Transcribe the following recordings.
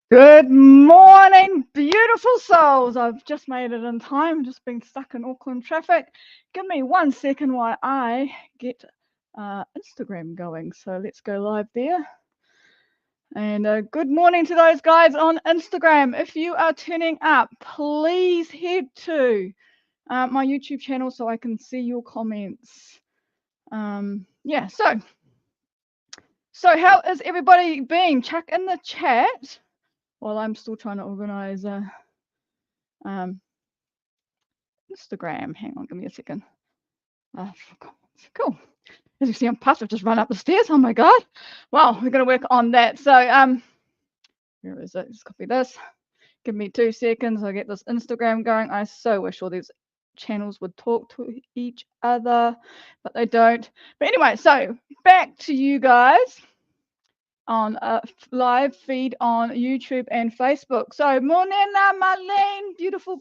Good morning, beautiful souls. I've just made it in time, just been stuck in Auckland traffic. Give me 1 second while I get Instagram going. So let's go live there. And good morning to those guys on Instagram. If you are tuning up, please head to my YouTube channel so I can see your comments. Yeah, so how is everybody been? Chuck in the chat while I'm still trying to organize Instagram. Hang on, give me a second. Cool. As you see, I'm puffed. I've just run up the stairs. Oh my god. Well, we're going to work on that. So where is it? Let's copy this. Give me 2 seconds. I'll get this Instagram going. I so wish all these channels would talk to each other, but they don't. But anyway, so back to you guys on a live feed on YouTube and Facebook. So morena Marlene, beautiful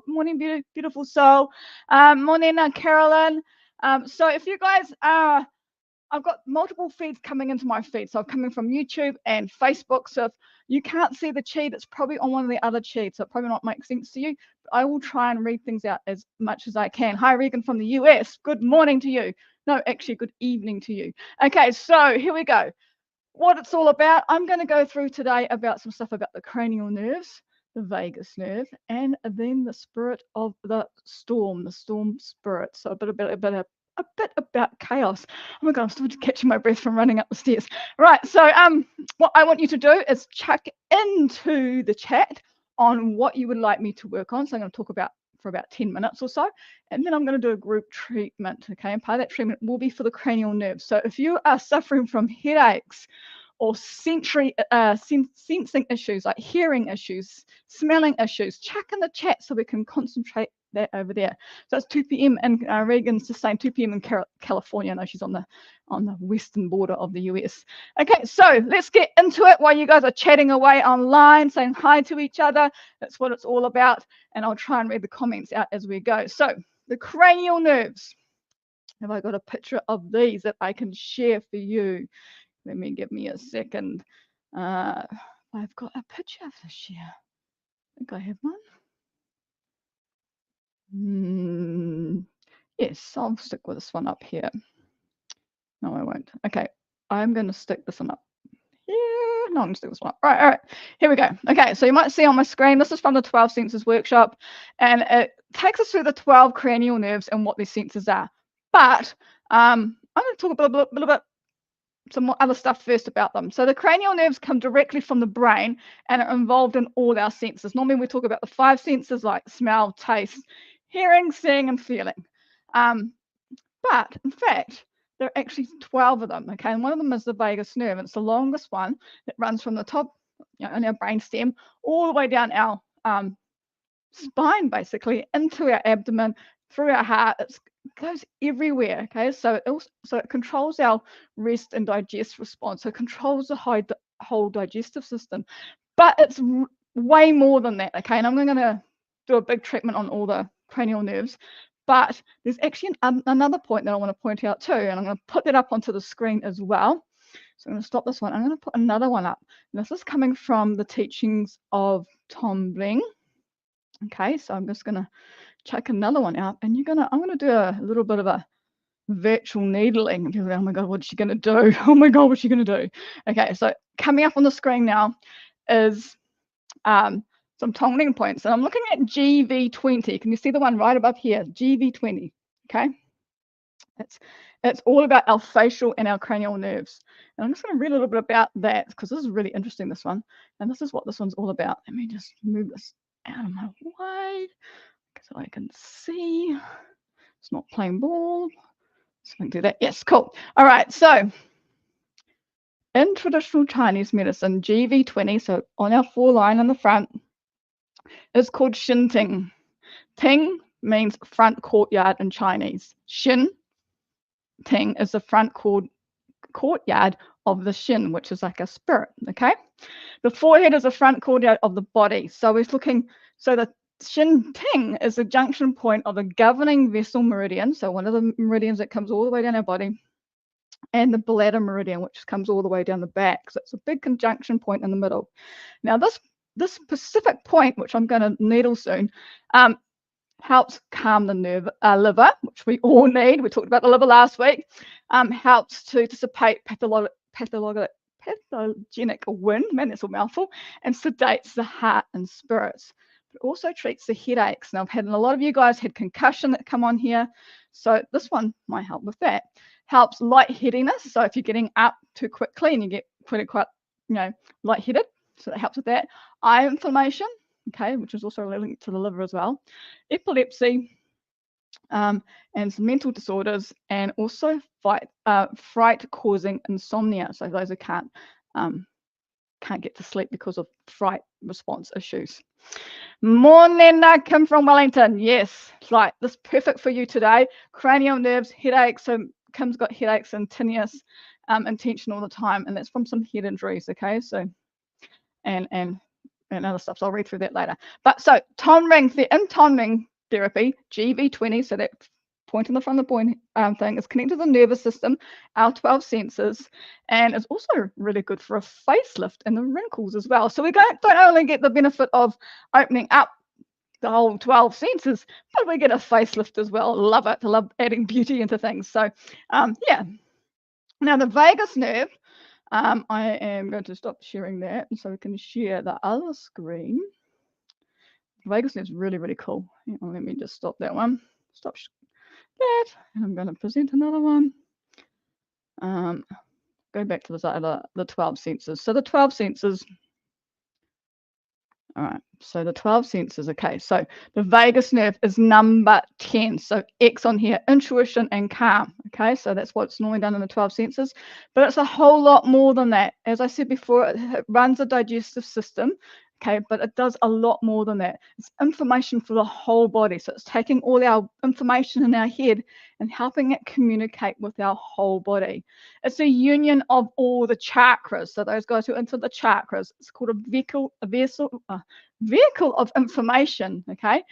morning, beautiful soul. Morena Carolyn. So if you guys are, I've got multiple feeds coming into my feed. So I'm coming from YouTube and Facebook. So if you can't see the cheat, it's probably on one of the other cheats. So it probably not make sense to you. But I will try and read things out as much as I can. Hi, Regan from the US. Good morning to you. No, actually, good evening to you. Okay, so here we go. What it's all about. I'm going to go through today about some stuff about the cranial nerves, the vagus nerve, and then the spirit of the storm spirit. So a bit about chaos. Oh my god, I'm still catching my breath from running up the stairs. Right, so what I want you to do is chuck into the chat on what you would like me to work on. So I'm going to talk about for about 10 minutes or so, and then I'm going to do a group treatment. Okay, and part of that treatment will be for the cranial nerves. So if you are suffering from headaches or sensing issues like hearing issues, smelling issues, chuck in the chat so we can concentrate that over there. So it's 2 p.m. and Regan's just saying 2 p.m. in California. I know she's on the western border of the US. Okay, so let's get into it while you guys are chatting away online, saying hi to each other. That's what it's all about. And I'll try and read the comments out as we go. So the cranial nerves. Have I got a picture of these that I can share for you? Give me a second. I've got a picture of this here. I think I have one. Yes, I'll stick with this one up here. No, I won't. Okay, I'm going to stick this one up here. No, I'm going to stick this one up. All right, here we go. Okay, so you might see on my screen, this is from the 12 Senses Workshop, and it takes us through the 12 cranial nerves and what these senses are. But I'm going to talk a little bit some more other stuff first about them. So the cranial nerves come directly from the brain and are involved in all our senses. Normally we talk about the 5 senses like smell, taste, hearing, seeing, and feeling. But in fact, there are actually 12 of them, okay? And one of them is the vagus nerve. It's the longest one. It runs from the top, in our brain stem, all the way down our spine, basically, into our abdomen, through our heart. It goes everywhere, okay? So it controls our rest and digest response. So it controls the whole digestive system. But it's way more than that, okay? And I'm going to do a big treatment on all the cranial nerves. But there's actually another point that I want to point out too, and I'm going to put that up onto the screen as well. So I'm going to stop this one. I'm going to put another one up. And this is coming from the teachings of Tom Bling. Okay, so I'm just going to check another one out, and I'm going to do a little bit of a virtual needling. And people go, oh my god, what's she going to do? Oh my god, what's she going to do? Okay, so coming up on the screen now is some tongue points, and I'm looking at GV20. Can you see the one right above here? GV20. Okay, it's all about our facial and our cranial nerves, and I'm just going to read a little bit about that because this is really interesting, this one, and this is what this one's all about. Let me just move this out of my way so I can see. It's not playing ball, so I can do that. Yes, cool. All right, so in traditional Chinese medicine, GV20, so on our foreline on the front, is called Shin Ting. Ting means front courtyard in Chinese. Shin Ting is the front courtyard of the Shin, which is like a spirit, okay? The forehead is the front courtyard of the body. So we're looking, so the Shin Ting is the junction point of the governing vessel meridian, so one of the meridians that comes all the way down our body, and the bladder meridian, which comes all the way down the back. So it's a big conjunction point in the middle. Now, this this specific point, which I'm going to needle soon, helps calm the liver, which we all need. We talked about the liver last week. Helps to dissipate pathogenic wind, man, that's a mouthful, and sedates the heart and spirits. It also treats the headaches. Now, I've had a lot of you guys had concussion that come on here, so this one might help with that. Helps lightheadedness. So if you're getting up too quickly and you get quite lightheaded, so that helps with that. Eye inflammation, okay, which is also linked to the liver as well. Epilepsy, and some mental disorders, and also fright-causing insomnia. So those who can't get to sleep because of fright response issues. Morning, Kim from Wellington. Yes, right. This is perfect for you today. Cranial nerves, headaches. So Kim's got headaches and tinnitus, and tension all the time, and that's from some head injuries. Okay, so and other stuff. So I'll read through that later. But so tone ring therapy, GV20. So that point in the front of the point thing is connected to the nervous system, our 12 senses, and it's also really good for a facelift and the wrinkles as well. So we don't only get the benefit of opening up the whole 12 senses, but we get a facelift as well. Love it. I love adding beauty into things. So yeah. Now the vagus nerve, I am going to stop sharing that so we can share the other screen. The vagus nerve is really, really cool. Let me just stop that one. Stop that, and I'm going to present another one. Go back to the 12 senses. So the 12 senses. All right, so the 12 senses. Okay, so the vagus nerve is number 10. So X on here, intuition and calm. Okay, so that's what's normally done in the 12 senses, but it's a whole lot more than that. As I said before, it runs the digestive system. Okay, but it does a lot more than that. It's information for the whole body. So it's taking all our information in our head and helping it communicate with our whole body. It's a union of all the chakras. So those guys who are into the chakras, it's called a vehicle of information. Okay.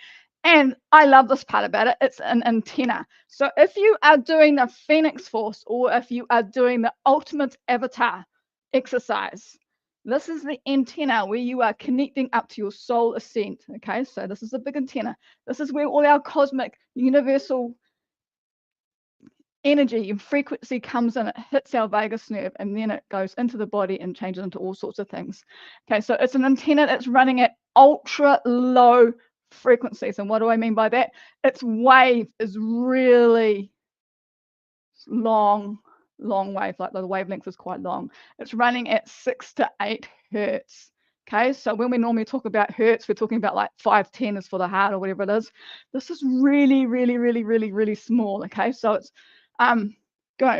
And I love this part about it. It's an antenna. So if you are doing the Phoenix Force, or if you are doing the ultimate avatar exercise, this is the antenna where you are connecting up to your soul ascent. Okay, so this is a big antenna. This is where all our cosmic, universal energy and frequency comes in. It hits our vagus nerve, and then it goes into the body and changes into all sorts of things. Okay, so it's an antenna that's running at ultra low frequencies. And what do I mean by that? Its wave is really long wave, like the wavelength is quite long. It's running at 6 to 8 hertz. Okay, so when we normally talk about hertz, we're talking about like 510 is for the heart or whatever it is. This is really, really, really, really, really small. Okay, so it's going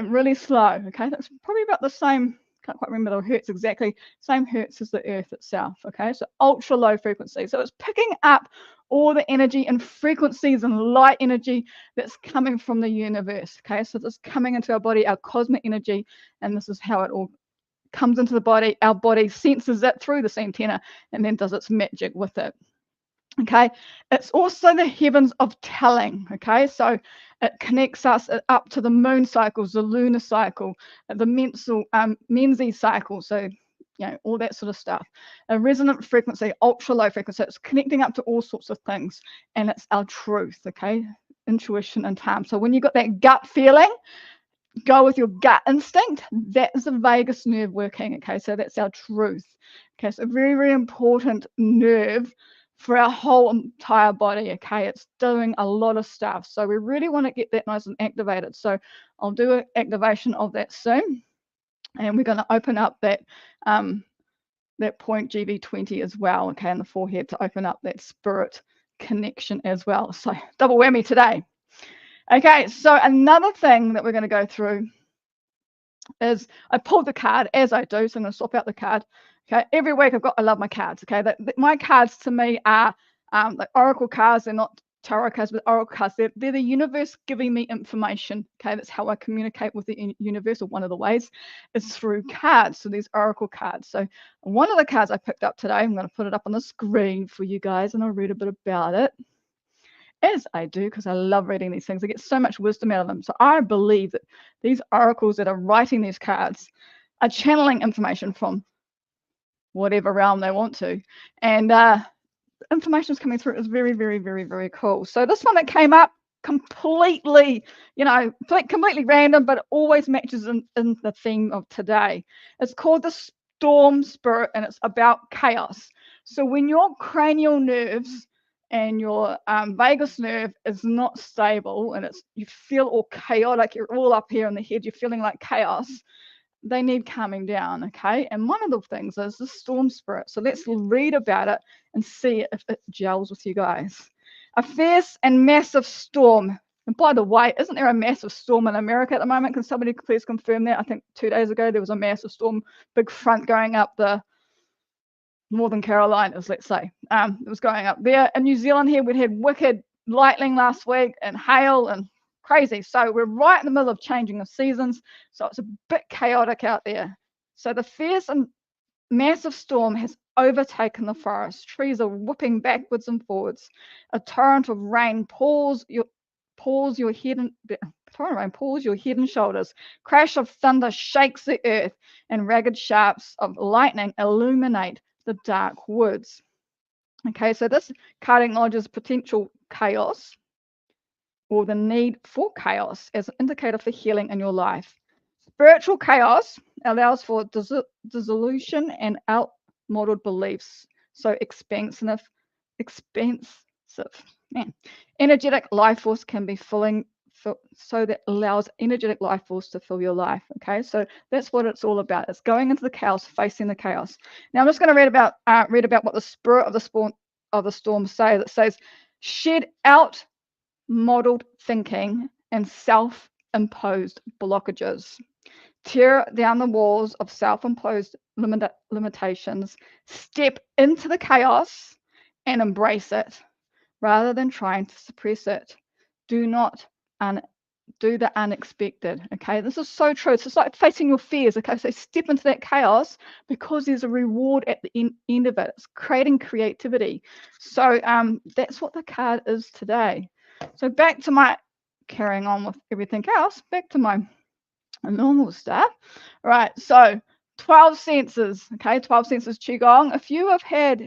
really slow. Okay, that's probably about the same. Can't quite remember the hertz exactly. Same hertz as the Earth itself. Okay, so ultra low frequency. So it's picking up all the energy and frequencies and light energy that's coming from the universe. Okay, so this is coming into our body, our cosmic energy, and this is how it all comes into the body. Our body senses it through this antenna and then does its magic with it. Okay, it's also the heavens of telling. Okay, so it connects us up to the moon cycles, the lunar cycle, the Menses cycle. So all that sort of stuff. A resonant frequency, ultra low frequency. It's connecting up to all sorts of things, and it's our truth. Okay, intuition and time. So when you got that gut feeling, go with your gut instinct. That is the vagus nerve working. Okay, so that's our truth. Okay, so a very, very important nerve for our whole entire body. Okay, it's doing a lot of stuff, so we really want to get that nice and activated. So I'll do an activation of that soon, and we're going to open up that point GV20 as well. Okay, in the forehead, to open up that spirit connection as well. So double whammy today. Okay, so another thing that we're going to go through is I pulled the card, as I do, so I'm going to swap out the card. Okay, every week I love my cards. Okay, my cards to me are like oracle cards. They're not tarot cards, but oracle cards. They're the universe giving me information. Okay, that's how I communicate with the universe, or one of the ways is through cards. So these oracle cards. So one of the cards I picked up today, I'm going to put it up on the screen for you guys, and I'll read a bit about it, as I do, because I love reading these things. I get so much wisdom out of them. So I believe that these oracles that are writing these cards are channeling information from whatever realm they want to. And information is coming through. It's very, very, very, very cool. So this one that came up completely, completely random, but it always matches in the theme of today. It's called the Storm Spirit, and it's about chaos. So when your cranial nerves and your vagus nerve is not stable, and you feel all chaotic, you're all up here in the head, you're feeling like chaos, they need calming down, okay? And one of the things is the storm spirit. So let's read about it and see if it gels with you guys. A fierce and massive storm. And by the way, isn't there a massive storm in America at the moment? Can somebody please confirm that? I think 2 days ago there was a massive storm, big front going up the Northern Carolinas, let's say. It was going up there. In New Zealand here, we'd had wicked lightning last week and hail and crazy. So we're right in the middle of changing of seasons. So it's a bit chaotic out there. So the fierce and massive storm has overtaken the forest. Trees are whipping backwards and forwards. A torrent of rain pours your head and shoulders. Crash of thunder shakes the earth, and ragged shafts of lightning illuminate the dark woods. Okay, so this card acknowledges potential chaos or the need for chaos as an indicator for healing in your life. Spiritual chaos allows for dissolution and outmodeled beliefs. So expansive. Man. Energetic life force can be filling, so that allows energetic life force to fill your life. Okay, so that's what it's all about. It's going into the chaos, facing the chaos. Now I'm just going to read about what the spirit of the storm says. It says, shed out modeled thinking and self-imposed blockages. Tear down the walls of self-imposed limitations. Step into the chaos and embrace it rather than trying to suppress it. Do not do the unexpected. Okay, this is so true. It's just like facing your fears. Okay, so step into that chaos because there's a reward at the end of it. It's creating creativity. So that's what the card is today. So back to my carrying on with everything else. Back to my normal stuff. All right, so 12 senses. Okay, 12 senses qigong. If you have had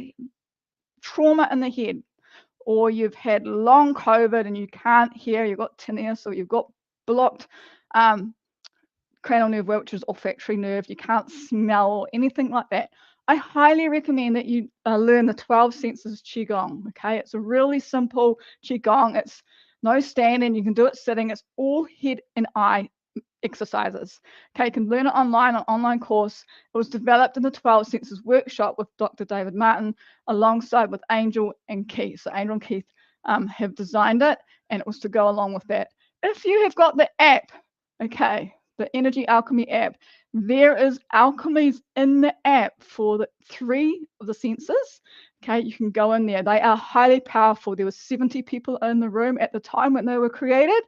trauma in the head, or you've had long COVID and you can't hear, you've got tinnitus, or you've got blocked cranial nerve, which is olfactory nerve, you can't smell or anything like that, I highly recommend that you learn the 12 senses qigong. Okay, it's a really simple qigong. It's no standing, you can do it sitting. It's all head and eye exercises. Okay, you can learn it online, an online course. It was developed in the 12 Senses workshop with Dr. David Martin alongside with Angel and Keith. So Angel and Keith have designed it, and it was to go along with that. If you have got the app, okay, the Energy Alchemy app, there is alchemies in the app for the 3 of the senses. Okay, you can go in there. They are highly powerful. There were 70 people in the room at the time when they were created.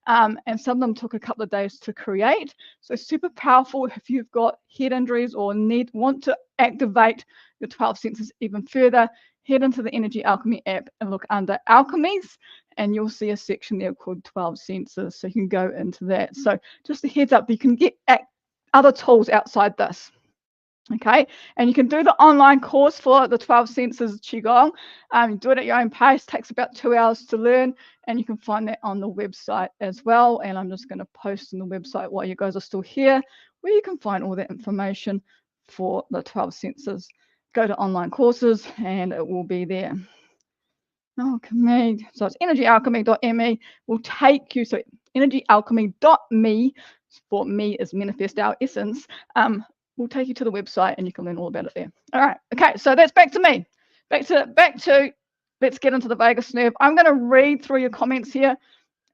And some of them took a couple of days to create. So super powerful if you've got head injuries or want to activate your 12 senses even further. Head into the Energy Alchemy app and look under Alchemies, and you'll see a section there called 12 senses. So you can go into that. So just a heads up, you can get other tools outside this. Okay, and you can do the online course for the 12 senses qigong. You do it at your own pace. Takes about 2 hours to learn, and you can find that on the website as well. And I'm just going to post on the website while you guys are still here, where you can find all that information for the 12 senses. Go to online courses and it will be there. Alchemy. So it's energyalchemy.me will take you. So energyalchemy.me, for me is manifest our essence. We'll take you to the website and you can learn all about it there. All right. Okay. So that's back to me. Back to let's get into the vagus nerve. I'm going to read through your comments here,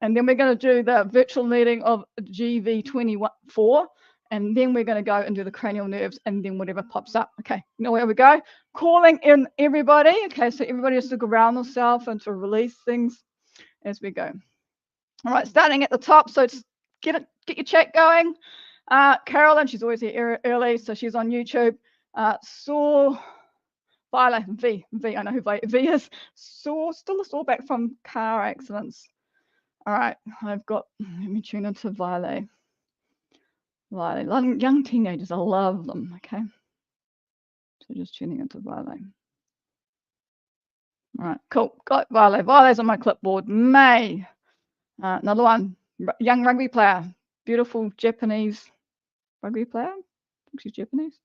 and then we're going to do the virtual meeting of GV24, and then we're going to go and do the cranial nerves, and then whatever pops up. Okay. You know where we go? Calling in everybody. Okay. So everybody has to ground themselves and to release things as we go. All right. Starting at the top. So just get your chat going. Carolyn, she's always here early, so she's on YouTube. Saw Violet, V, I know who V is. Still a sore back from car accidents. All right, let me tune into Violet. Young teenagers, I love them, okay? So just tuning into Vale. All right, cool. Got Vale. Vale's on my clipboard. May. Another one. Young rugby player. Beautiful Japanese rugby player. I think she's Japanese.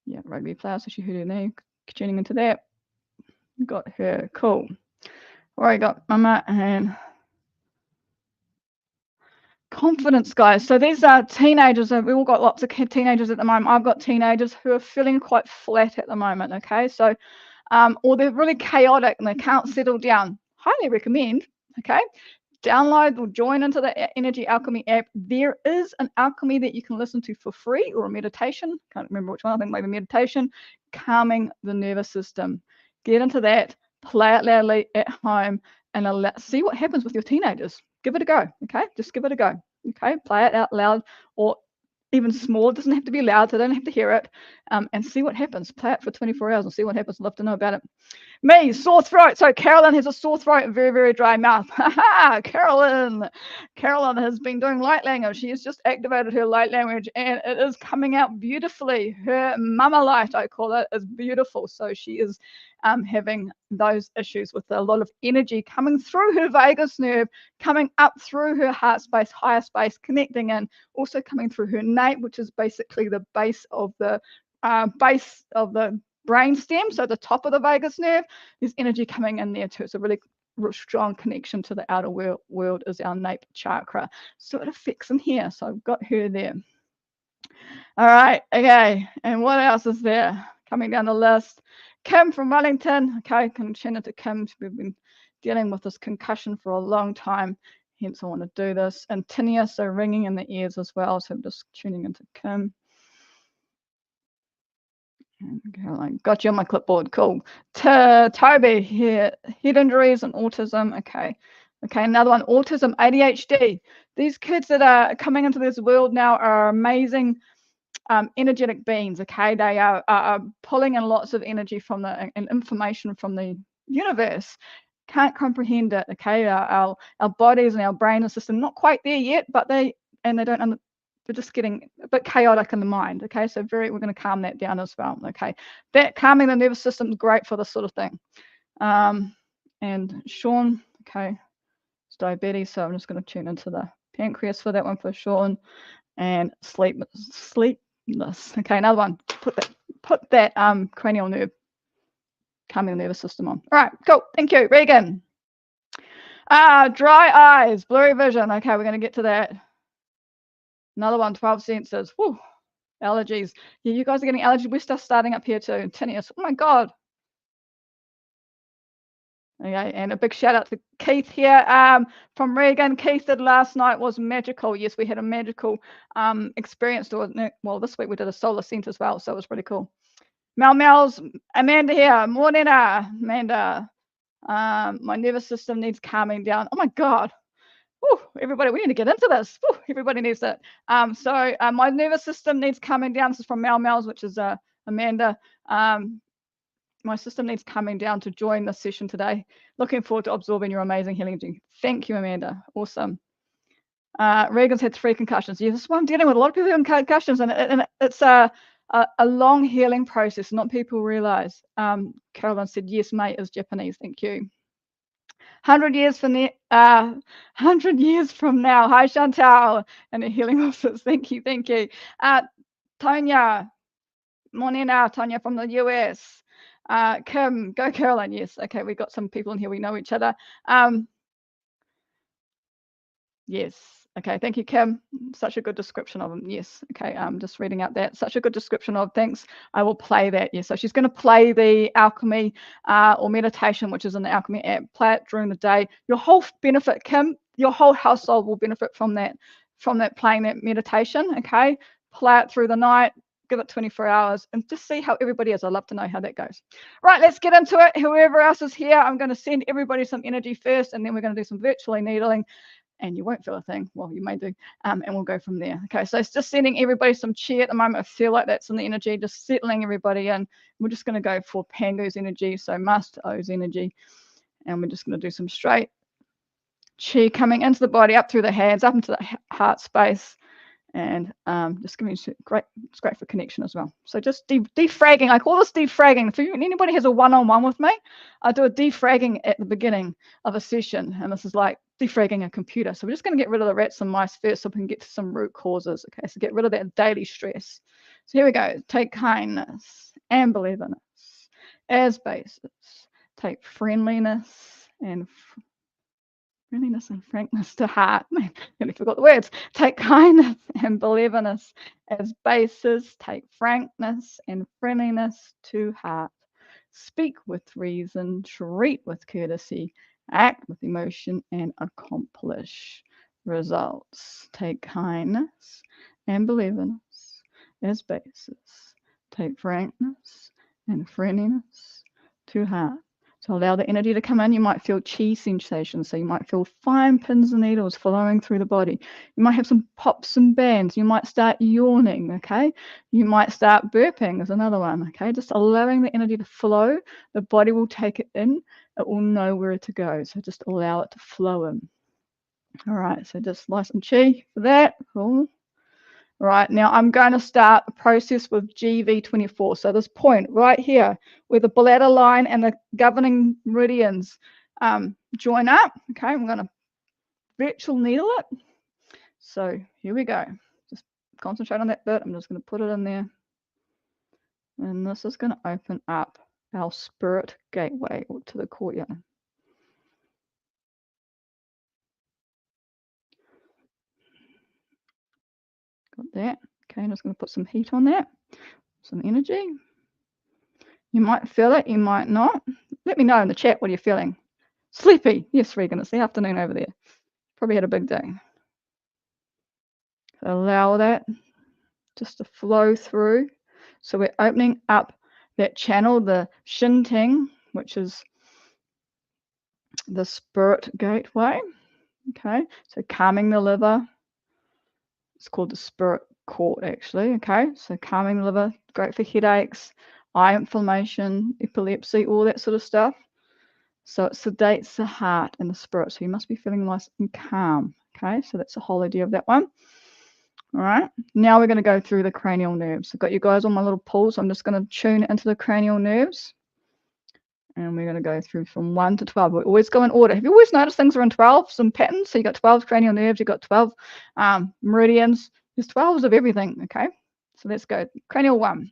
Yeah, rugby player. So she heard her name. Tuning into that. Got her. Cool. Alright, got Mama and confidence, guys. So these are teenagers. We've all got lots of teenagers at the moment. I've got teenagers who are feeling quite flat at the moment. Okay, so or they're really chaotic and they can't settle down. Highly recommend. Okay, download or join into the Energy Alchemy app. There is an alchemy that you can listen to for free, or a meditation. Can't remember which one. I think maybe meditation, calming the nervous system. Get into that. Play it loudly at home and see what happens with your teenagers. Give it a go. Okay, just give it a go. Okay, play it out loud or even small. It doesn't have to be loud. So they don't have to hear it. And see what happens. Play it for 24 hours and see what happens. I'd love to know about it. Me, sore throat. So Carolyn has a sore throat and very, very dry mouth. Carolyn has been doing light language. She has just activated her light language and it is coming out beautifully. Her mama light, I call it, is beautiful. So she is having those issues with a lot of energy coming through her vagus nerve, coming up through her heart space, higher space, connecting in, also coming through her nape, which is basically the base of the brain stem, so the top of the vagus nerve. There's energy coming in there too. It's a really strong connection to the outer world is our nape chakra. So it affects in here. So I've got her there. All right, okay. And what else is there? Coming down the list. Kim from Wellington. Okay, can send it to Kim. We've been dealing with this concussion for a long time. Hence I want to do this. And tinea, so ringing in the ears as well. So I'm just tuning into Kim. Caroline, got you on my clipboard. Cool. Toby here, head injuries and autism. Okay, another one, autism, ADHD. These kids that are coming into this world now are amazing energetic beings. Okay, they are pulling in lots of energy from and information from the universe. Can't comprehend it. Okay, our bodies and our brain and system not quite there yet, but they don't. We're just getting a bit chaotic in the mind. Okay, so we're going to calm that down as well. Okay, that calming the nervous system is great for this sort of thing. And Sean, okay, it's diabetes, so I'm just going to tune into the pancreas for that one for Sean. And sleepless. Okay, another one. Put that cranial nerve, calming the nervous system on. All right, cool. Thank you, Regan. Dry eyes, blurry vision. Okay, we're going to get to that. Another one, 12 senses. Whew. Allergies. Yeah, you guys are getting allergies. We're stuff starting up here too. Tinnitus. Oh my God. Okay, and a big shout out to Keith here from Regan. Keith said last night was magical. Yes, we had a magical experience. Well, this week we did a solar scent as well, so it was pretty cool. Mel's Amanda here. Morning, Amanda. My nervous system needs calming down. Oh my God. Whew, everybody, we need to get into this. Whew, everybody needs it. So my nervous system needs calming down. This is from Mel's, which is Amanda. My system needs calming down to join this session today. Looking forward to absorbing your amazing healing energy. Thank you, Amanda. Awesome. Regan's had 3 concussions. Yeah, this is what I'm dealing with. A lot of people having concussions, and it's a long healing process. Not people realize. Caroline said, yes, mate is Japanese. Thank you. 100 years from now. Hi, Chantelle, and the healing officers. Thank you. Tonya, morning, Tonya from the US. Kim, go Caroline. Yes. Okay, we got some people in here. We know each other. Yes. Okay. Thank you, Kim. Such a good description of them. Yes. Okay. I'm just reading out that. Such a good description of. Thanks. I will play that. Yes. So she's going to play the alchemy or meditation, which is in the alchemy app. Play it during the day. Your whole benefit, Kim. Your whole household will benefit from that playing that meditation. Okay. Play it through the night. Give it 24 hours and just see how everybody is. I'd love to know how that goes. Right, let's get into it. Whoever else is here, I'm going to send everybody some energy first, and then we're going to do some virtually needling, and you won't feel a thing. Well, you may do, and we'll go from there. Okay, so it's just sending everybody some chi at the moment. I feel like that's in the energy, just settling everybody in. We're just going to go for Pangu's energy, so Master O's energy, and we're just going to do some straight chi coming into the body, up through the hands, up into the heart space, And just giving you great, it's great for connection as well. So just defragging. I call this defragging. If anybody has a one-on-one with me, I do a defragging at the beginning of a session, and this is like defragging a computer. So we're just going to get rid of the rats and mice first, so we can get to some root causes. Okay, so get rid of that daily stress. So here we go. Take kindness and believeness as basis. Take friendliness and frankness to heart. I nearly forgot the words. Take kindness and believeness as basis. Take frankness and friendliness to heart. Speak with reason. Treat with courtesy. Act with emotion and accomplish results. Take kindness and believeness as basis. Take frankness and friendliness to heart. So allow the energy to come in. You might feel chi sensations. So you might feel fine pins and needles flowing through the body. You might have some pops and bands. You might start yawning, okay? You might start burping is another one, okay? Just allowing the energy to flow. The body will take it in. It will know where to go. So just allow it to flow in. All right, so just light some chi for that. Cool. Right, now I'm going to start a process with GV24. So this point right here where the bladder line and the governing meridians join up. Okay, I'm going to virtual needle it. So here we go. Just concentrate on that bit. I'm just going to put it in there. And this is going to open up our spirit gateway to the courtyard. Got that. Okay, I'm just going to put some heat on that. Some energy. You might feel it, you might not. Let me know in the chat what you're feeling. Sleepy. Yes, Regan, it's the afternoon over there. Probably had a big day. So allow that just to flow through. So we're opening up that channel, the Shinting, which is the spirit gateway. Okay, so calming the liver. It's called the spirit court, actually. Okay, so calming the liver, great for headaches, eye inflammation, epilepsy, all that sort of stuff. So it sedates the heart and the spirit. So you must be feeling nice and calm. Okay, so that's the whole idea of that one. All right, now we're going to go through the cranial nerves. I've got you guys on my little pool, so I'm just going to tune into the cranial nerves. And we're going to go through from 1 to 12. We always go in order. Have you always noticed things are in 12, some patterns? So you've got 12 cranial nerves, you've got 12 meridians. There's 12s of everything, okay? So let's go. Cranial 1.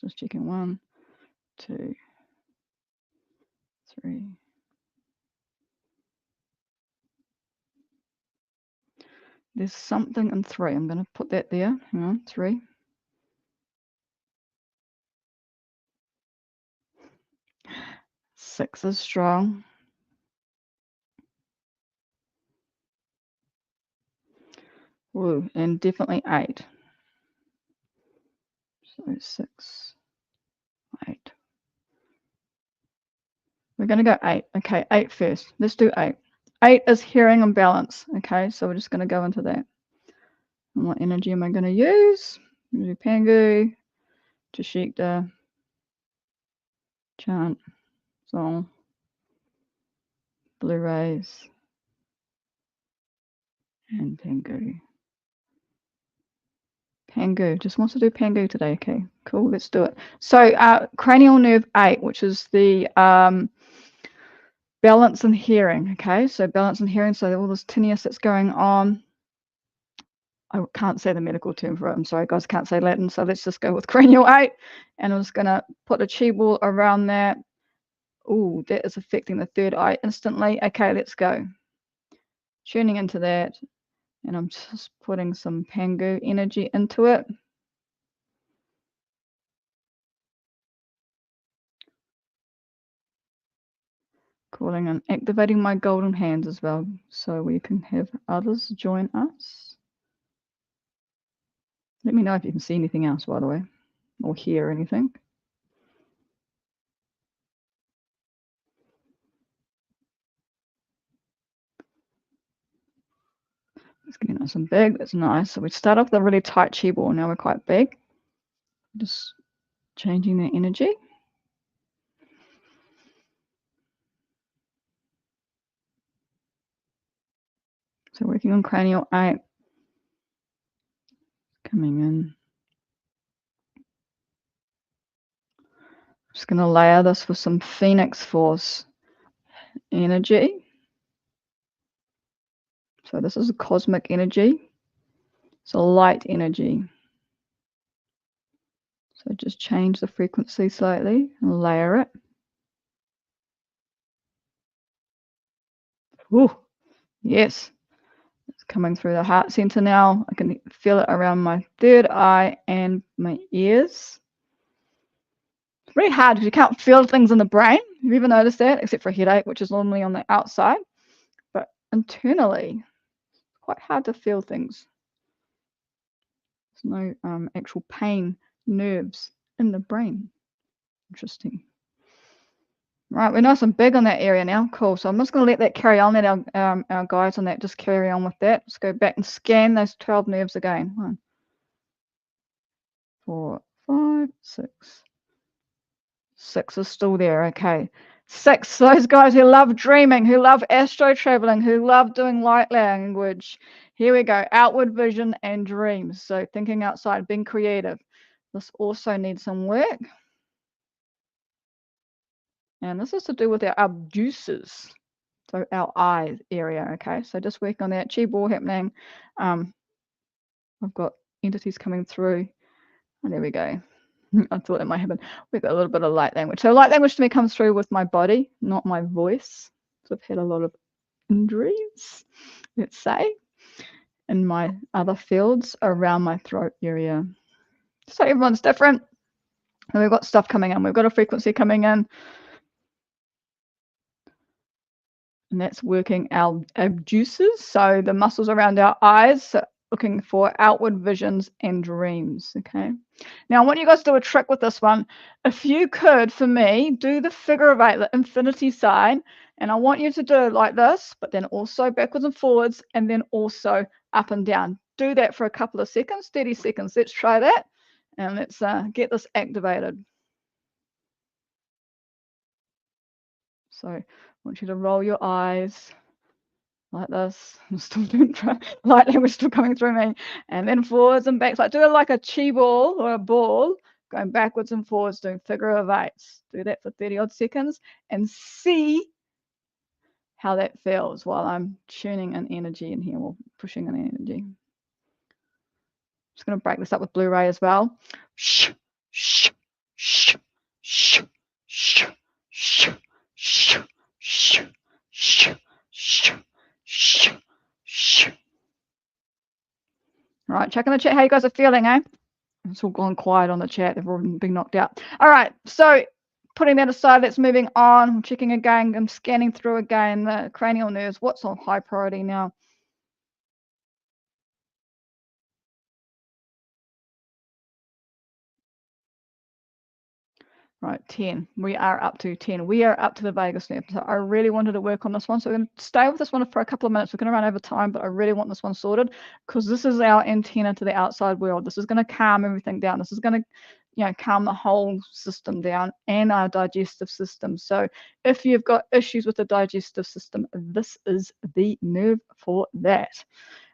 Just checking 1, 2, 3. There's something in 3. I'm going to put that there. Hang on, 3. 6 is strong. Ooh, and definitely 8. So 6, 8. We're going to go 8. Okay, 8 first. Let's do 8. 8 is hearing and balance. Okay, so we're just going to go into that. And what energy am I going to use? I'm going to do Pangu, Tashikta, Chant, Song, Blue Rays, and Pangu. Pangu, just wants to do Pangu today. Okay, cool, let's do it. So cranial nerve 8, which is the balance and hearing. Okay, so balance and hearing, so all this tinnitus that's going on. I can't say the medical term for it. I'm sorry, guys, can't say Latin. So let's just go with cranial 8. And I'm just going to put a chi ball around that. Ooh, that is affecting the third eye instantly. Okay, let's go. Tuning into that. And I'm just putting some Pangu energy into it. Calling and activating my golden hands as well. So we can have others join us. Let me know if you can see anything else, by the way, or hear anything. It's getting nice and big. That's nice. So we start off with a really tight chi ball. Now we're quite big. Just changing the energy. So working on cranial 8. Coming in. Just going to layer this with some Phoenix Force energy. So this is a cosmic energy. It's a light energy. So just change the frequency slightly and layer it. Ooh, yes. It's coming through the heart center now. I can feel it around my third eye and my ears. It's very hard because you can't feel things in the brain. Have you ever noticed that? Except for a headache, which is normally on the outside. But internally, it's quite hard to feel things. There's no actual pain, nerves in the brain. Interesting. Right, we're nice and big on that area now. Cool. So I'm just going to let that carry on. Let our guides on that just carry on with that. Let's go back and scan those 12 nerves again. 1, 4, 5, 6. 6 is still there. Okay. 6, those guys who love dreaming, who love astro traveling, who love doing light language. Here we go. Outward vision and dreams. So thinking outside, being creative. This also needs some work. And this is to do with our abducers. So our eyes area, okay? So just work on that. Chi ball happening. I've got entities coming through. And there we go. I thought it might happen. We've got a little bit of light language. So light language to me comes through with my body, not my voice. So I've had a lot of injuries, let's say, in my other fields around my throat area. So everyone's different. And we've got stuff coming in. We've got a frequency coming in. And that's working our abducers, so the muscles around our eyes, so looking for outward visions and dreams. Okay. Now I want you guys to do a trick with this one. If you could, for me, do the figure of 8, the infinity sign, and I want you to do it like this, but then also backwards and forwards, and then also up and down. Do that for a couple of seconds, 30 seconds. Let's try that, and let's get this activated. So I want you to roll your eyes like this. I'm still doing light language still coming through me, and then forwards and backs. Like do it like a chi ball or a ball, going backwards and forwards, doing figure of 8s. Do that for 30 odd seconds and see how that feels while I'm tuning in energy in here, or pushing in energy. Just going to break this up with Blu-ray as well. Shh, shh, shh, shh, shh, shh, shh, shh, shh, shh, shh, shh. All right, check in the chat how you guys are feeling, eh? It's all gone quiet on the chat. They've all been knocked out. All right, so putting that aside, let's moving on. I'm checking again. I'm scanning through again the cranial nerves. What's on high priority now? Right, 10. We are up to 10. We are up to the vagus nerve. So I really wanted to work on this one. So we're going to stay with this one for a couple of minutes. We're going to run over time, but I really want this one sorted because this is our antenna to the outside world. This is going to calm everything down. This is going to, you know, calm the whole system down and our digestive system. So if you've got issues with the digestive system, this is the nerve for that.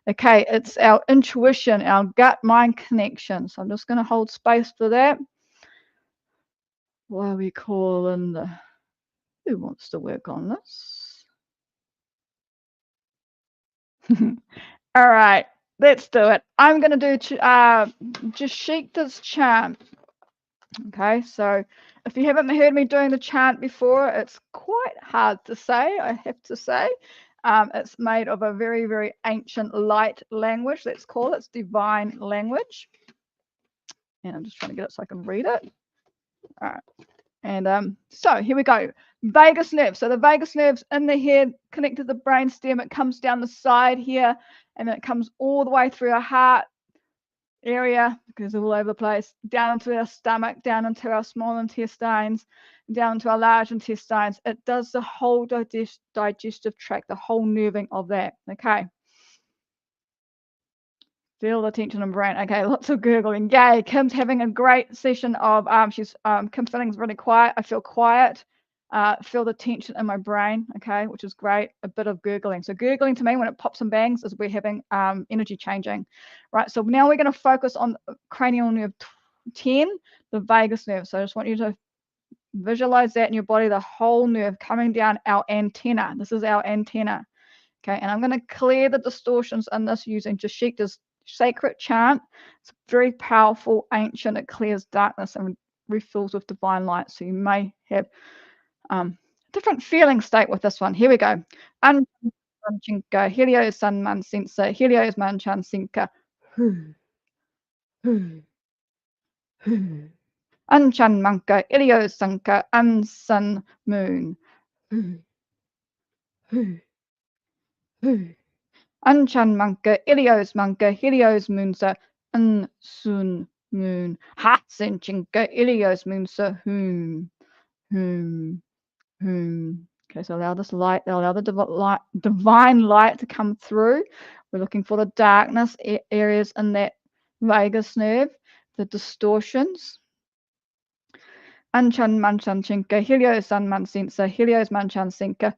Okay, it's our intuition, our gut-mind connection. So I'm just going to hold space for that. Why are we calling the, who wants to work on this? All right, let's do it. I'm going to do Jashikta's chant. Okay, so if you haven't heard me doing the chant before, it's quite hard to say, I have to say. It's made of a very, very ancient light language, let's call it. It's divine language. And I'm just trying to get it so I can read it. All right. And so here we go. Vagus nerve. So the vagus nerve's in the head, connected to the brainstem. It comes down the side here, and then it comes all the way through our heart area, because all over the place, down into our stomach, down into our small intestines, down into our large intestines. It does the whole digestive tract, the whole nerving of that. Okay. Feel the tension in brain. Okay, lots of gurgling. Yay, Kim's having a great session of Kim's feeling really quiet. I feel quiet. feel the tension in my brain, okay, which is great. A bit of gurgling. So gurgling to me, when it pops and bangs, is we're having energy changing, right? So now we're going to focus on cranial nerve 10, the vagus nerve. So I just want you to visualize that in your body, the whole nerve coming down our antenna. This is our antenna, okay? And I'm going to clear the distortions in this using Jashikta's sacred chant. It's very powerful, ancient. It clears darkness and refills with divine light. So you may have different feeling state with this one. Here we go. Chinka, Helio Sun Man Sensor, Helios Manchan Sinka. Anchan Manka, Ilio Sanka, An Sun Moon. Anchan Manka, Ilios Manka, Helios Moonsa, An Sun Moon. Hatsin Chinka, Ilios Moonsa, Okay, so allow this light, allow the divine light to come through. We're looking for the darkness areas in that vagus nerve, the distortions. Anchan Manchan Chinka, Helios Sun Man Sensa, Helios Manchan Sinka.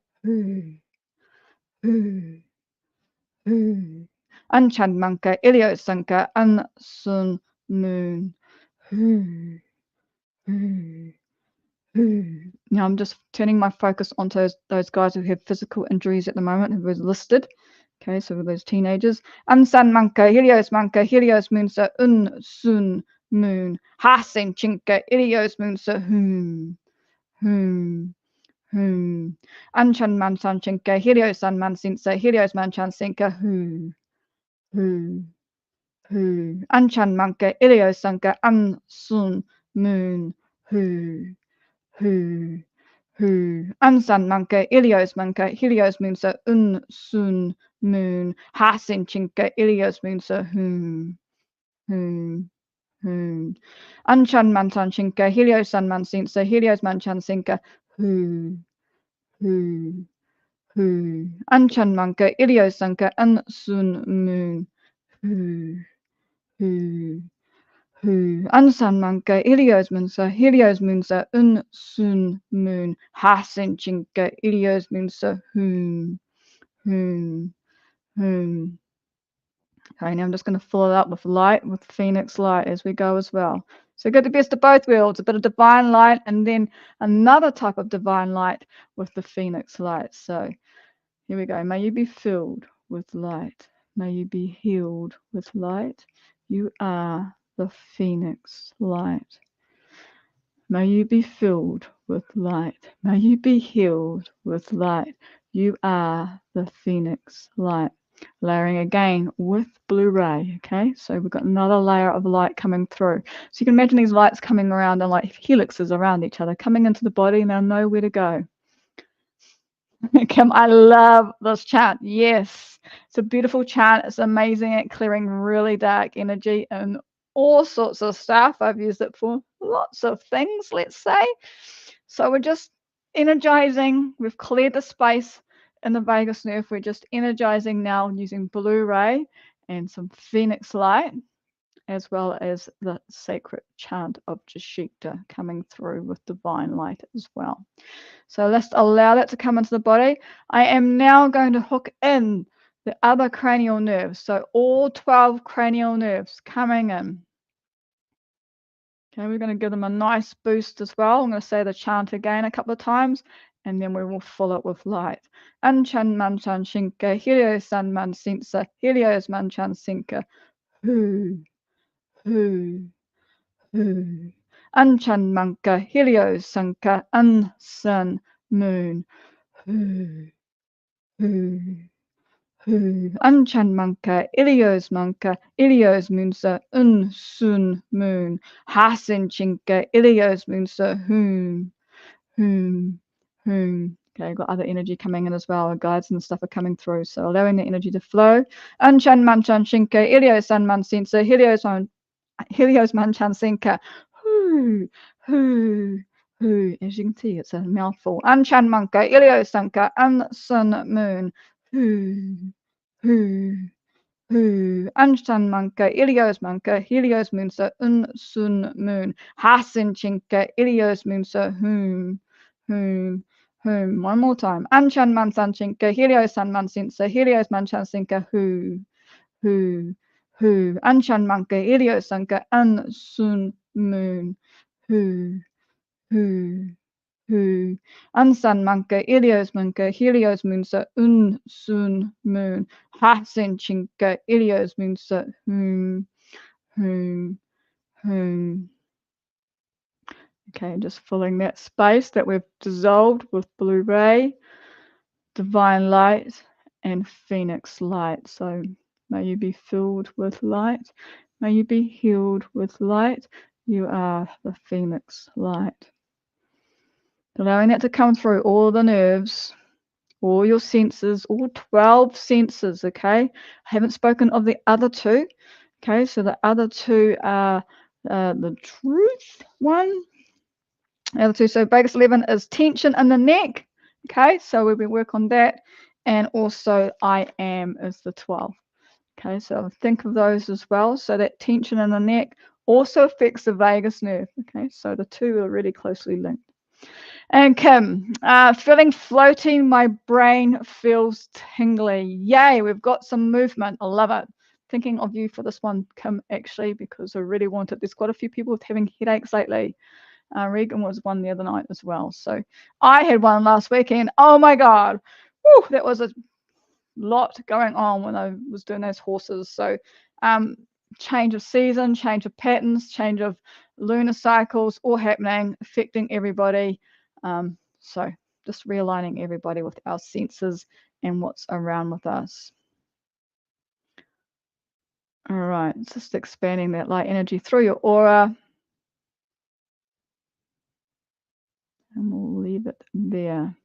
Anchan Manka, Ilios Sanka, An Sun Moon. Now I'm just turning my focus onto those guys who have physical injuries at the moment, who was listed. Okay, so those teenagers. Sun Manka, Helios Moonsa, Un Sun Moon. Hasen Chinka, Ilios Moonsa, Anchan Manchan Chinka, Helios Sun Man Sinsa, Helios Manchan Sinka, Anchan Manka, Ilios Sanka, An Sun Moon, Ansan Manka, Ilios Manka, Helios Moonsa, Un Sun Moon, Hasin Chinka, Ilios Moonsa, Anchan Mantan Chinka, Helios Sun Man Sinsa, Helios Manchan Sinka, Anchan Manka, Ilios Sanka, An Sun Moon, Ansan Manka, Ilios Moonsa, Un Sun Moon, Hasin Chinka, Ilios Moonsa, Okay, now I'm just going to fill it up with light, with Phoenix light as we go as well. So get the best of both worlds, a bit of divine light and then another type of divine light with the Phoenix light. So here we go. May you be filled with light. May you be healed with light. You are the Phoenix light. May you be filled with light. May you be healed with light. You are the Phoenix light. Layering again with blue ray. Okay, so we've got another layer of light coming through. So you can imagine these lights coming around and like helixes around each other, coming into the body, and they'll know where to go. Kim, I love this chant. Yes, it's a beautiful chant. It's amazing at clearing really dark energy and all sorts of stuff. I've used it for lots of things, let's say. So we're just energizing. We've cleared the space in the vagus nerve. We're just energizing now using blue ray and some Phoenix light, as well as the sacred chant of Jashikta coming through with divine light as well. So let's allow that to come into the body. I am now going to hook in the other cranial nerves. So all 12 cranial nerves coming in. Okay, we're going to give them a nice boost as well. I'm going to say the chant again a couple of times, and then we will fill it with light. Anchan Manchan Shinka, Helios San Man Sinsa, Helios Manchan Sinka. Anchan Manka, Helios Sanka, An Sun Moon. Anchan Manka, Ilios Moonsa, Un Sun Moon. Hasin Chinka, Ilios Moonsa, Okay, got other energy coming in as well. Our guides and stuff are coming through. So allowing the energy to flow. Anchan Manchan Shinka, Ilios San Man Sensa, Helios Manchan Sinka. As you can see, it's a mouthful. Anchan Manka, Ilios Sanka, An Sun Moon. Anchan Manka, Ilios Manka, Helios Moonsa, Un Sun Moon. Hasin Chinka, Ilios Moonsa, whom. One more time. Anchan man sanchinka, helios san man sinsa, helios man chansinka, who. Anchan manka, helios sanka, an sun moon, who. Ansan manka, helios moonsa, sun moon, hasin chinka, helios moonsa, whom. Okay, just filling that space that we've dissolved with blue ray, divine light, and phoenix light. So may you be filled with light. May you be healed with light. You are the phoenix light. Allowing that to come through all the nerves, all your senses, all 12 senses, okay? I haven't spoken of the other two. Okay, so the other two are the truth one. The other two, so vagus 11 is tension in the neck. Okay, so we will work on that. And also I am is the 12. Okay, so think of those as well. So that tension in the neck also affects the vagus nerve. Okay, so the two are really closely linked. And Kim, feeling floating, my brain feels tingly. Yay, we've got some movement. I love it. Thinking of you for this one, Kim, actually, because I really want it. There's quite a few people having headaches lately. Regan was one the other night as well. So I had one last weekend. Oh my God. Whew, that was a lot going on when I was doing those horses. So change of season, change of patterns, change of lunar cycles, all happening, affecting everybody. So just realigning everybody with our senses and what's around with us. All right, just expanding that light energy through your aura. And we'll leave it there.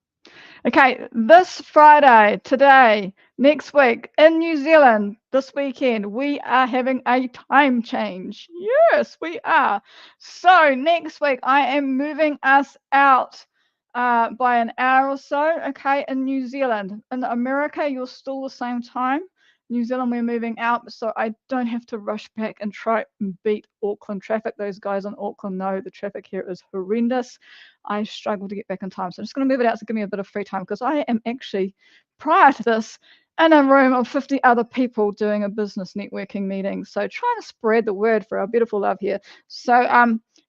Okay, this Friday, today, next week in New Zealand, this weekend, we are having a time change. Yes, we are. So next week, I am moving us out by an hour or so, okay, in New Zealand. In America, you're still the same time. New Zealand, we're moving out, so I don't have to rush back and try and beat Auckland traffic. Those guys in Auckland know the traffic here is horrendous. I struggle to get back in time, so I'm just going to move it out to give me a bit of free time, because I am actually, prior to this, in a room of 50 other people doing a business networking meeting. So trying to spread the word for our beautiful love here. So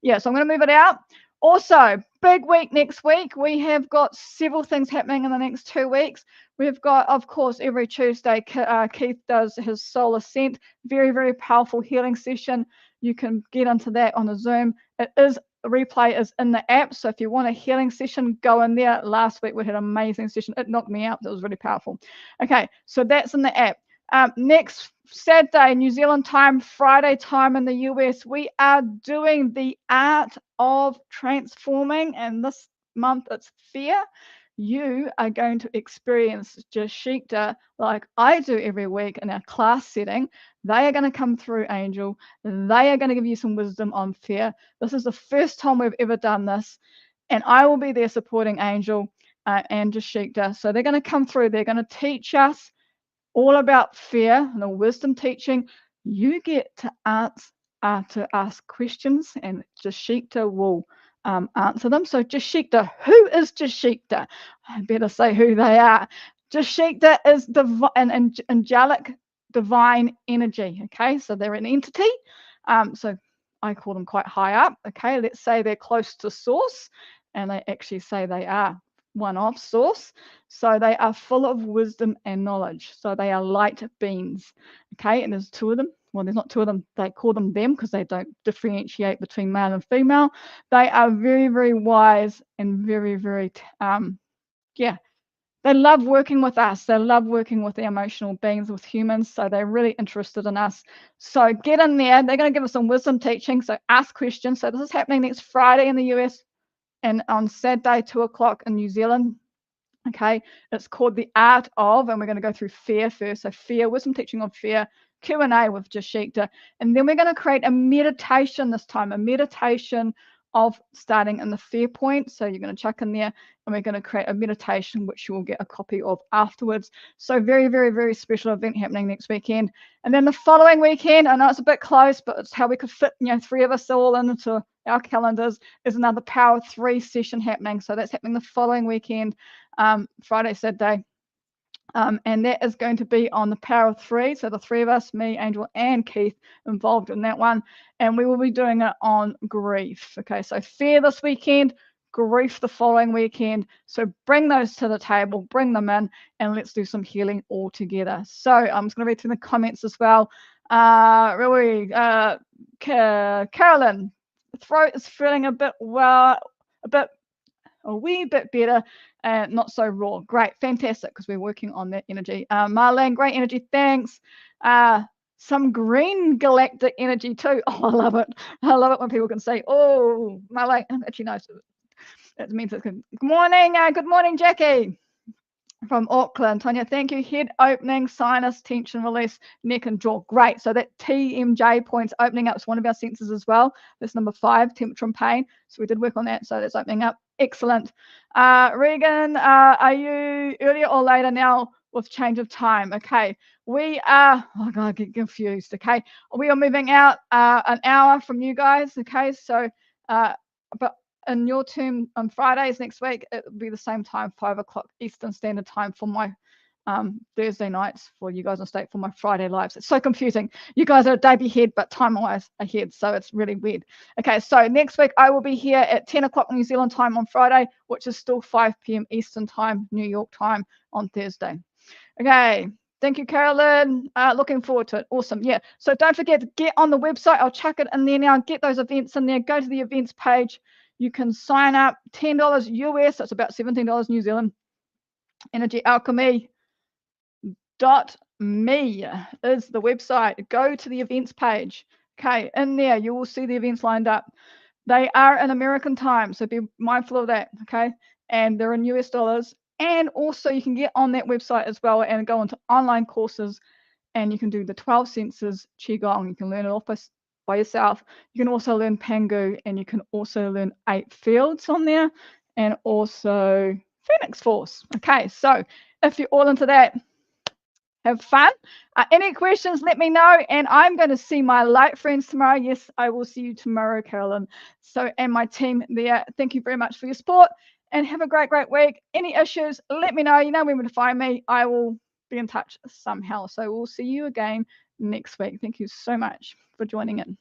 yeah, so I'm going to move it out. Also, big week next week. We have got several things happening in the next 2 weeks. We've got, of course, every Tuesday, Keith does his Soul Ascent. Very, very powerful healing session. You can get into that on the Zoom. It is, the replay is in the app. So if you want a healing session, go in there. Last week we had an amazing session. It knocked me out. That was really powerful. Okay, so that's in the app. Next Saturday, New Zealand time, Friday time in the US, we are doing the art of transforming. And this month it's fear. You are going to experience Jashikta like I do every week in our class setting. They are going to come through, Angel. They are going to give you some wisdom on fear. This is the first time we've ever done this. And I will be there supporting Angel and Jashikta. So they're going to come through. They're going to teach us all about fear and the wisdom teaching. You get to ask questions, and Jashikta will answer them. So Jashikta, who is Jashikta? I better say who they are. Jashikta is an angelic divine energy. Okay, so they're an entity. So I call them quite high up. Okay, let's say they're close to source, and they actually say they are one of source. So they are full of wisdom and knowledge. So they are light beings. Okay, and there's two of them. Well, there's not two of them. They call them because they don't differentiate between male and female. They are very, very wise and very, very, yeah. They love working with us. They love working with the emotional beings, with humans. So they're really interested in us. So get in there. They're going to give us some wisdom teaching. So ask questions. So this is happening next Friday in the US and on Saturday, 2 o'clock in New Zealand. Okay, it's called The Art of, and we're going to go through fear first. So fear, wisdom teaching on fear, Q&A with Jashikta. And then we're going to create a meditation this time, a meditation of starting in the fear point. So you're going to chuck in there, and we're going to create a meditation, which you will get a copy of afterwards. So very, very, very special event happening next weekend. And then the following weekend, I know it's a bit close, but it's how we could fit, 3 of us all into our calendars is another Power 3 session happening. So that's happening the following weekend, Friday, Saturday. And that is going to be on the Power of 3. So the three of us, me, Angel, and Keith, involved in that one. And we will be doing it on grief. Okay, so fear this weekend, grief the following weekend. So bring those to the table, bring them in, and let's do some healing all together. So I'm just going to read through the comments as well. Really, Carolyn, the throat is feeling a wee bit better, not so raw. Great, fantastic, because we're working on that energy. Marlene, great energy, thanks. Some green galactic energy too. Oh, I love it. I love it when people can say, oh, Marlene, actually nice. That means it's good. Good morning, Jackie. From Auckland, Tonya, thank you. Head opening, sinus tension release, neck and jaw. Great. So that TMJ point's opening up. It's one of our senses as well. That's number 5, temperature and pain. So we did work on that. So that's opening up. Excellent. Regan, are you earlier or later now with change of time? Okay. We are, oh God, I get confused. Okay. We are moving out an hour from you guys. Okay. So, but in your term on Fridays next week, it will be the same time, 5 o'clock Eastern Standard Time for my Thursday nights, for you guys on state for my Friday lives. It's so confusing. You guys are a day ahead, but time-wise ahead, so it's really weird. Okay, so next week I will be here at 10 o'clock New Zealand time on Friday, which is still 5 p.m. Eastern Time, New York time on Thursday. Okay. Thank you, Carolyn. Looking forward to it. Awesome. Yeah. So don't forget to get on the website. I'll chuck it in there now. Get those events in there. Go to the events page. You can sign up. $10 US. That's about $17 New Zealand. EnergyAlchemy.me is the website. Go to the events page. Okay. In there, you will see the events lined up. They are in American time, so be mindful of that. Okay. And they're in US dollars. And also you can get on that website as well and go into online courses, and you can do the 12 senses Qigong. You can learn it off by yourself. You can also learn Pangu, and you can also learn 8 fields on there, and also Phoenix Force. Okay, so if you're all into that, have fun. Any questions, let me know. And I'm going to see my light friends tomorrow. Yes, I will see you tomorrow, Carolyn. So, and my team there. Thank you very much for your support, and have a great week. Any issues, let me know. You know where to find me. I will be in touch somehow. So we'll see you again next week. Thank you so much for joining in.